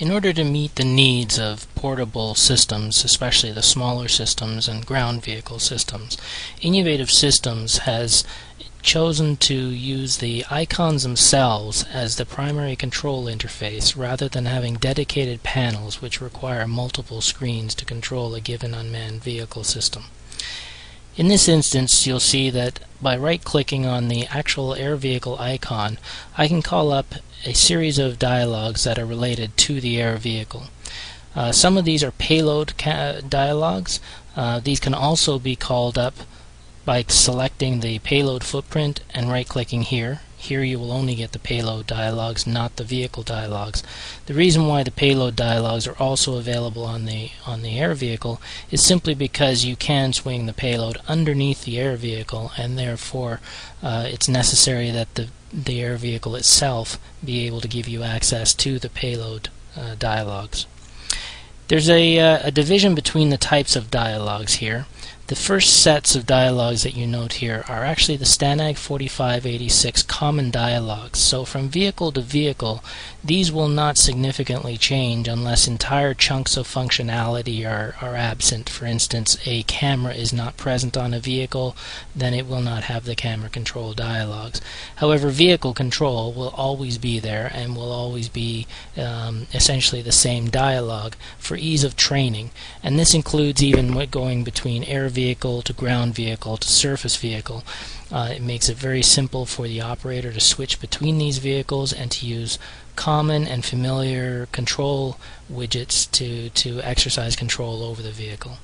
In order to meet the needs of portable systems, especially the smaller systems and ground vehicle systems, InnUVative Systems has chosen to use the icons themselves as the primary control interface rather than having dedicated panels which require multiple screens to control a given unmanned vehicle system. In this instance, you'll see that by right-clicking on the actual air vehicle icon, I can call up a series of dialogues that are related to the air vehicle. Some of these are payload dialogues. These can also be called up by selecting the payload footprint and right-clicking here. Here you will only get the payload dialogues, not the vehicle dialogues. The reason why the payload dialogues are also available on the air vehicle is simply because you can swing the payload underneath the air vehicle, and therefore it's necessary that the air vehicle itself be able to give you access to the payload dialogues. There's a division between the types of dialogues here. The first sets of dialogues that you note here are actually the STANAG 4586 common dialogues. So from vehicle to vehicle, these will not significantly change unless entire chunks of functionality are absent. For instance, a camera is not present on a vehicle, then it will not have the camera control dialogues. However, vehicle control will always be there and will always be essentially the same dialogue for ease of training. And this includes even going between air vehicle to ground vehicle to surface vehicle. It makes it very simple for the operator to switch between these vehicles and to use common and familiar control widgets to exercise control over the vehicle.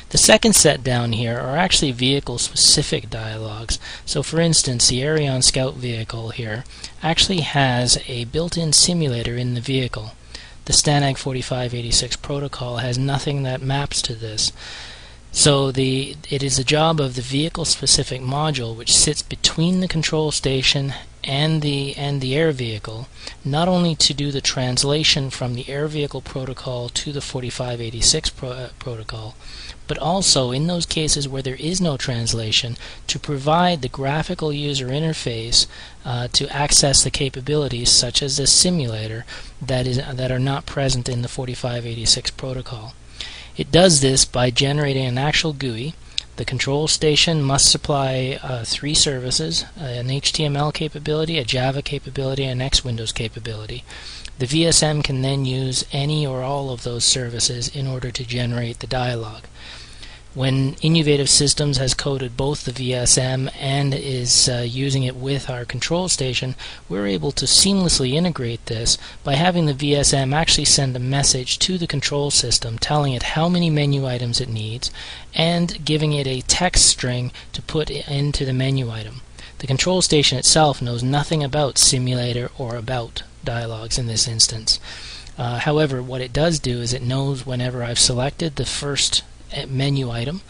The second set down here are actually vehicle-specific dialogues. So for instance, the Arion Scout vehicle here actually has a built-in simulator in the vehicle. The STANAG 4586 protocol has nothing that maps to this. So it is the job of the vehicle-specific module, which sits between the control station and the air vehicle, not only to do the translation from the air vehicle protocol to the 4586 protocol, but also in those cases where there is no translation, to provide the graphical user interface to access the capabilities such as this simulator that are not present in the 4586 protocol. It does this by generating an actual GUI. The control station must supply three services: an HTML capability, a Java capability, and an X-Windows capability. The VSM can then use any or all of those services in order to generate the dialogue. When InnUVative Systems has coded both the VSM and is using it with our control station, we're able to seamlessly integrate this by having the VSM actually send a message to the control system telling it how many menu items it needs and giving it a text string to put into the menu item. The control station itself knows nothing about simulator or about dialogues in this instance. However, what it does do is it knows whenever I've selected the first menu item,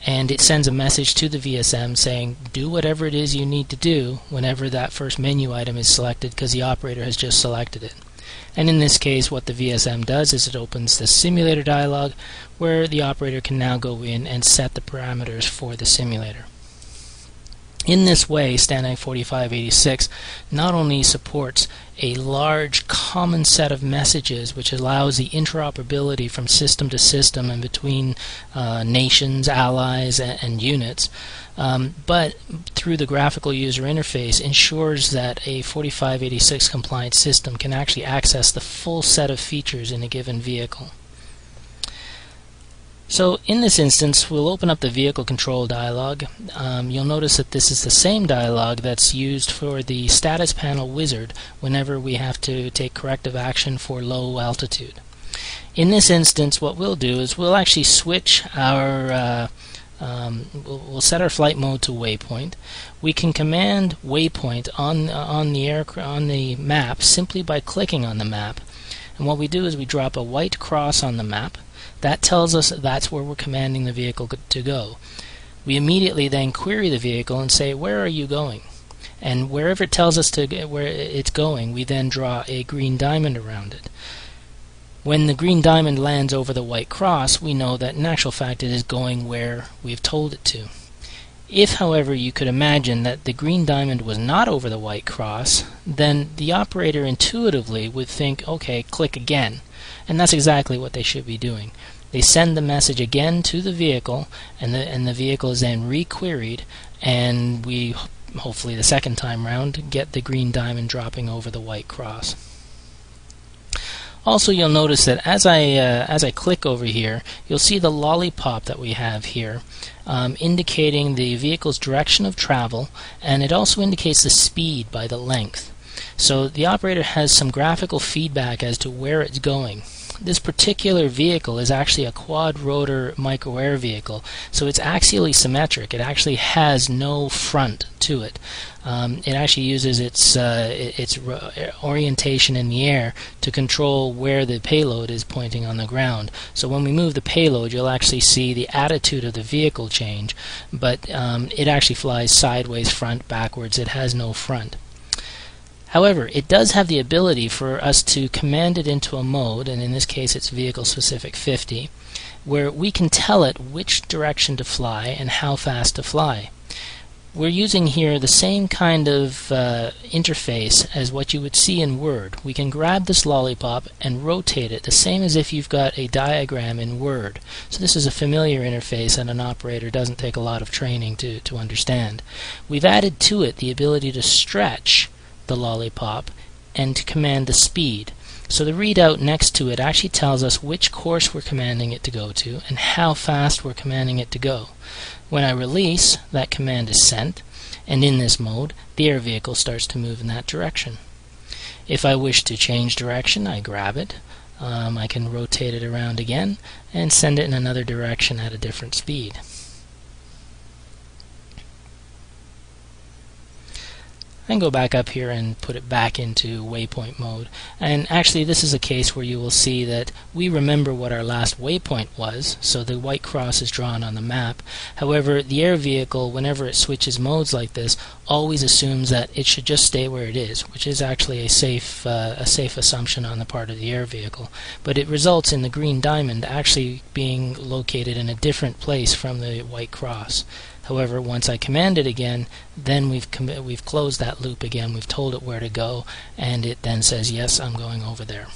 and it sends a message to the VSM saying do whatever it is you need to do whenever that first menu item is selected, because the operator has just selected it. And in this case, what the VSM does is it opens the simulator dialog where the operator can now go in and set the parameters for the simulator. In this way, STANAG 4586 not only supports a large common set of messages which allows the interoperability from system to system and between nations, allies, and units, but through the graphical user interface ensures that a 4586 compliant system can actually access the full set of features in a given vehicle. So in this instance, we'll open up the vehicle control dialog. You'll notice that this is the same dialog that's used for the status panel wizard whenever we have to take corrective action for low altitude. In this instance, what we'll do is we'll actually switch our we'll set our flight mode to waypoint. We can command waypoint on the map simply by clicking on the map. And what we do is we drop a white cross on the map. That tells us that's where we're commanding the vehicle to go. We immediately then query the vehicle and say, where are you going? And wherever it tells us where it's going, we then draw a green diamond around it. When the green diamond lands over the white cross, we know that in actual fact it is going where we've told it to. If, however, you could imagine that the green diamond was not over the white cross, then the operator intuitively would think, okay, click again. And that's exactly what they should be doing. They send the message again to the vehicle, and the vehicle is then re-queried, and we, hopefully the second time round, get the green diamond dropping over the white cross. Also, you'll notice that as I click over here, you'll see the lollipop that we have here, indicating the vehicle's direction of travel, and it also indicates the speed by the length. So the operator has some graphical feedback as to where it's going. This particular vehicle is actually a quad-rotor micro-air vehicle, so it's axially symmetric. It actually has no front to it. It actually uses its orientation in the air to control where the payload is pointing on the ground. So when we move the payload, you'll actually see the attitude of the vehicle change, but it actually flies sideways, front, backwards. It has no front. However, it does have the ability for us to command it into a mode, and in this case it's vehicle specific 50, where we can tell it which direction to fly and how fast to fly. We're using here the same kind of interface as what you would see in Word. We can grab this lollipop and rotate it, the same as if you've got a diagram in Word. So this is a familiar interface, and an operator doesn't take a lot of training to understand. We've added to it the ability to stretch the lollipop and to command the speed. So the readout next to it actually tells us which course we're commanding it to go to and how fast we're commanding it to go. When I release, that command is sent, and in this mode the air vehicle starts to move in that direction. If I wish to change direction, I grab it. I can rotate it around again and send it in another direction at a different speed. Then go back up here and put it back into waypoint mode. And actually this is a case where you will see that we remember what our last waypoint was, so the white cross is drawn on the map. However, the air vehicle, whenever it switches modes like this, always assumes that it should just stay where it is, which is actually a safe assumption on the part of the air vehicle. But it results in the green diamond actually being located in a different place from the white cross. However, once I command it again, then we've closed that loop again. We've told it where to go, and it then says, yes, I'm going over there.